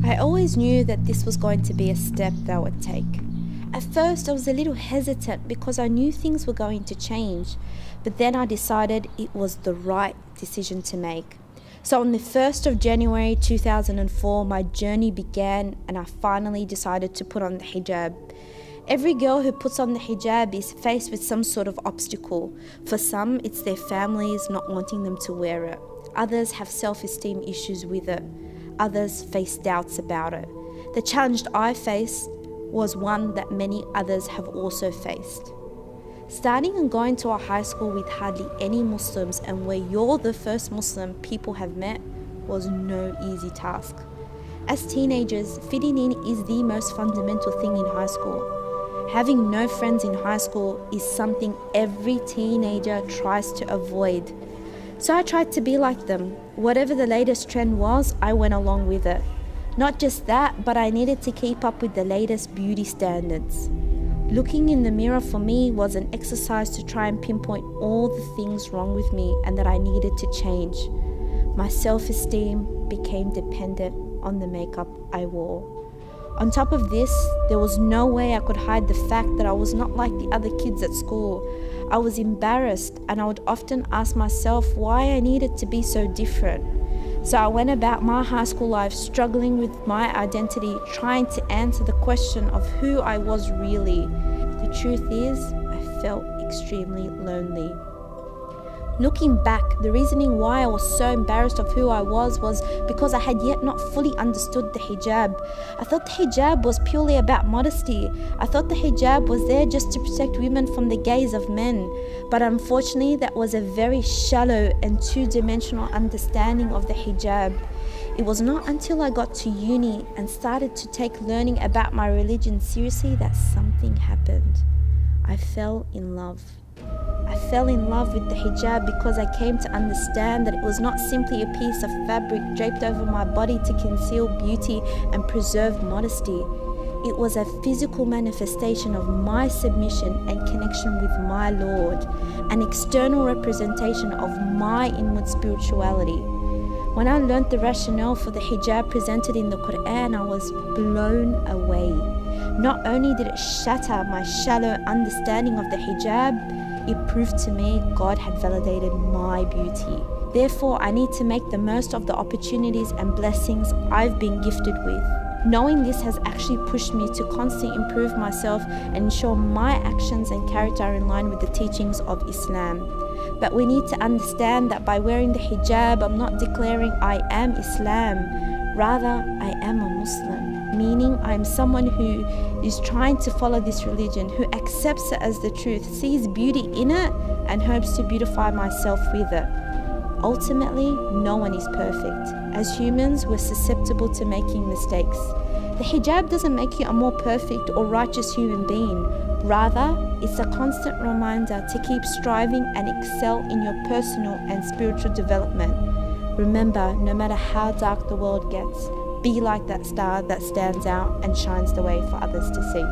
I always knew that this was going to be a step that I would take. At first, I was a little hesitant because I knew things were going to change, but then I decided it was the right decision to make. So on the 1st of January 2004, my journey began and I finally decided to put on the hijab. Every girl who puts on the hijab is faced with some sort of obstacle. For some, it's their families not wanting them to wear it. Others have self-esteem issues with it. Others face doubts about it. The challenge I faced was one that many others have also faced. Starting and going to a high school with hardly any Muslims and where you're the first Muslim people have met was no easy task. As teenagers, fitting in is the most fundamental thing in high school. Having no friends in high school is something every teenager tries to avoid. So I tried to be like them. Whatever the latest trend was, I went along with it. Not just that, but I needed to keep up with the latest beauty standards. Looking in the mirror for me was an exercise to try and pinpoint all the things wrong with me and that I needed to change. My self-esteem became dependent on the makeup I wore. On top of this, there was no way I could hide the fact that I was not like the other kids at school. I was embarrassed and I would often ask myself why I needed to be so different. So I went about my high school life struggling with my identity, trying to answer the question of who I was really. The truth is, I felt extremely lonely. Looking back, the reasoning why I was so embarrassed of who I was because I had yet not fully understood the hijab. I thought the hijab was purely about modesty. I thought the hijab was there just to protect women from the gaze of men. But unfortunately, that was a very shallow and two-dimensional understanding of the hijab. It was not until I got to uni and started to take learning about my religion seriously that something happened. I fell in love. I fell in love with the hijab because I came to understand that it was not simply a piece of fabric draped over my body to conceal beauty and preserve modesty. It was a physical manifestation of my submission and connection with my Lord, an external representation of my inward spirituality. When I learnt the rationale for the hijab presented in the Quran, I was blown away. Not only did it shatter my shallow understanding of the hijab, it proved to me God had validated my beauty. Therefore, I need to make the most of the opportunities and blessings I've been gifted with. Knowing this has actually pushed me to constantly improve myself and ensure my actions and character are in line with the teachings of Islam. But we need to understand that by wearing the hijab, I'm not declaring I am Islam. Rather, I am a Muslim, meaning I'm someone who is trying to follow this religion, who accepts it as the truth, sees beauty in it, and hopes to beautify myself with it. Ultimately, no one is perfect. As humans, we're susceptible to making mistakes. The hijab doesn't make you a more perfect or righteous human being. Rather, it's a constant reminder to keep striving and excel in your personal and spiritual development. Remember, no matter how dark the world gets, be like that star that stands out and shines the way for others to see.